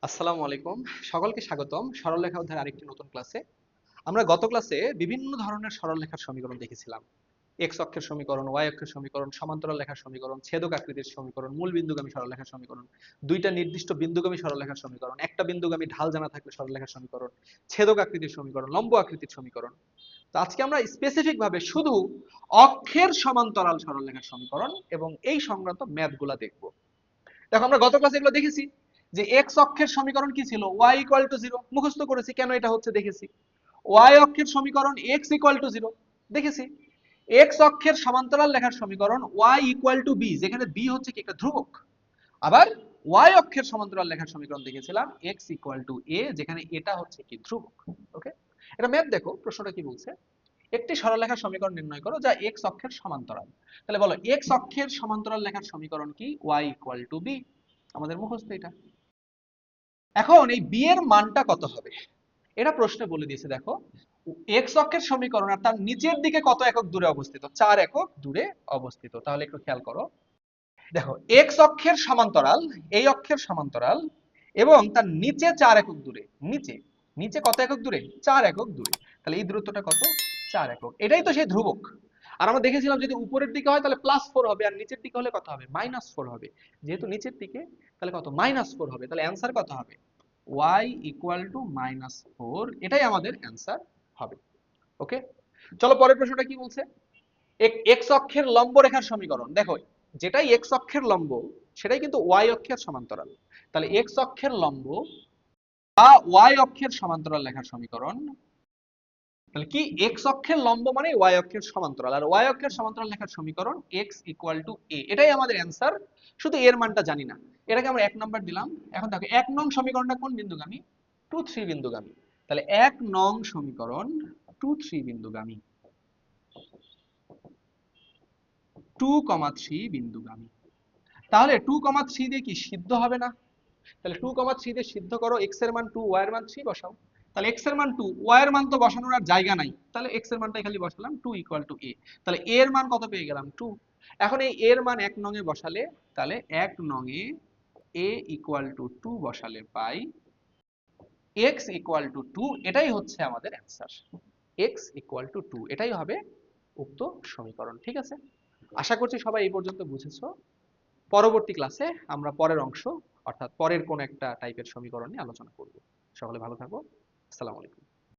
আসসালামু আলাইকুম। সকলকে স্বাগতম সরলরেখা অধ্যায়ের আরেকটি নতুন ক্লাসে। আমরা গত ক্লাসে বিভিন্ন ধরনের সরলরেখার সমীকরণ দেখেছিলাম। এক্স অক্ষের সমীকরণ, ওয়াই অক্ষের সমীকরণ, সমান্তরাল রেখার সমীকরণ, ছেদক আকৃতির সমীকরণ, মূল বিন্দুগামী সরলরেখার সমীকরণ, দুইটা নির্দিষ্ট বিন্দুগামী সরলরেখার সমীকরণ, একটা বিন্দুগামী ঢাল জানা থাকলে সরলরেখার সমীকরণ, ছেদক আকৃতির সমীকরণ, লম্ব আকৃতির সমীকরণ। তো আজকে আমরা স্পেসিফিক ভাবে শুধু অক্ষের সমান্তরাল সরলরেখার সমীকরণ এবং এই সংক্রান্ত ম্যাথগুলা দেখব। দেখো আমরা গত ক্লাসে এগুলো দেখেছি যে এক্স অক্ষের সমীকরণ কি ছিল, ওয়াই ইকুয়াল টু জিরো, মুখস্থ করেছি কেন এটা হচ্ছে দেখেছি। ওয়াই অক্ষের সমীকরণ এক্স ইকুয়াল টু জিরো দেখেছি। এক্স অক্ষের সমান্তরাল রেখার সমীকরণ ওয়াই ইকুয়াল টু বি, যেখানে বি হচ্ছে কি একটা ধ্রুবক। আবার ওয়াই অক্ষের সমান্তরাল রেখার সমীকরণ দেখেছিলাম এক্স ইকুয়াল টু এ, যেখানে এটা হচ্ছে কি ধ্রুবক। ওকে, এটা ম্যাথ দেখো, প্রশ্নটা কি বলছে। একটি সরলরেখার সমীকরণ নির্ণয় করো যা এক্স অক্ষের সমান্তরাল। তাহলে বলো এক্স অক্ষের সমান্তরাল রেখার সমীকরণ কি, ওয়াই ইকুয়াল টু বি। আমাদের মুখস্থ এটা। এখন এই বি এর মানটা কত হবে এটা প্রশ্নে বলে দিয়েছে। দেখো এক্স অক্ষের সমীকরণ আর তার নিচের দিকে কত একক দূরে অবস্থিত, 4 একক দূরে অবস্থিত। তাহলে একটু খেয়াল করো। দেখো এক্স অক্ষের সমান্তরাল, এই অক্ষের সমান্তরাল এবং তার নিচে 4 একক দূরে। নিচে নিচে কত একক দূরে, 4 একক দূরে। তাহলে এই দূরত্বটা কত, 4 একক। এটাই তো সেই ধ্রুবক। আর আমরা দেখেছিলাম যদি উপরের দিকে হয় তাহলে +4 হবে, আর নিচের দিকে হলে কত হবে, -4 হবে। যেহেতু নিচের দিকে তাহলে কত, -4 হবে। তাহলে অ্যান্সার কত হবে, y ইকুয়াল টু -4। এটাই আমাদের অ্যান্সার হবে। ওকে, চলো পরের প্রশ্নটা কি বলছে। এক্স অক্ষের লম্ব রেখার সমীকরণ। দেখো যেটাই এক্স অক্ষের লম্ব সেটাই কিন্তু ওয়াই অক্ষের সমান্তরাল। তাহলে এক্স অক্ষের লম্ব বা ওয়াই অক্ষের সমান্তরাল রেখার সমীকরণ। তাহলে কি, এক্স অক্ষের লম্ব মানে ওয়াই অক্ষের সমান্তরাল, আর ওয়াই অক্ষের সমান্তরাল রেখার সমীকরণ এক্স ইকুয়াল টু এ। এটাই আমাদের অ্যান্সার, শুধু এর মানটা জানি না। এটাকে আমরা 1 নাম্বার দিলাম। এখন দেখো 1 নং সমীকরণটা কোন বিন্দুগামী, 2 3 বিন্দুগামী। তাহলে 1 নং সমীকরণ 2 3 বিন্দুগামী, 2, 3 বিন্দুগামী। তাহলে 2, 3 দিয়ে কি সিদ্ধ হবে না? তাহলে 2, 3 দিয়ে সিদ্ধ করো। x এর মান 2, y এর মান 3 বসাও। তাহলে x এর মান 2, y এর মান তো বসানোর আর জায়গা নাই, তাহলে x এর মানটাই খালি বসালাম, 2 ইকুয়াল টু a। তাহলে a এর মান কত পেয়ে গেলাম, 2। এখন এই a এর মান 1 নং এ বসালে, তাহলে 1 নং এ a ইকুয়াল টু 2 বসালে পাই x ইকুয়াল টু 2। এটাই হচ্ছে আমাদের অ্যান্সার, x ইকুয়াল টু 2। এটাই হবে উক্ত সমীকরণ। ঠিক আছে, আশা করছি সবাই এই পর্যন্ত বুঝেছো। পরবর্তী ক্লাসে আমরা পরের অংশ অর্থাৎ পরের কোন একটা টাইপের সমীকরণ নিয়ে আলোচনা করব। সকলে ভালো থাকো। আসসালামু আলাইকুম।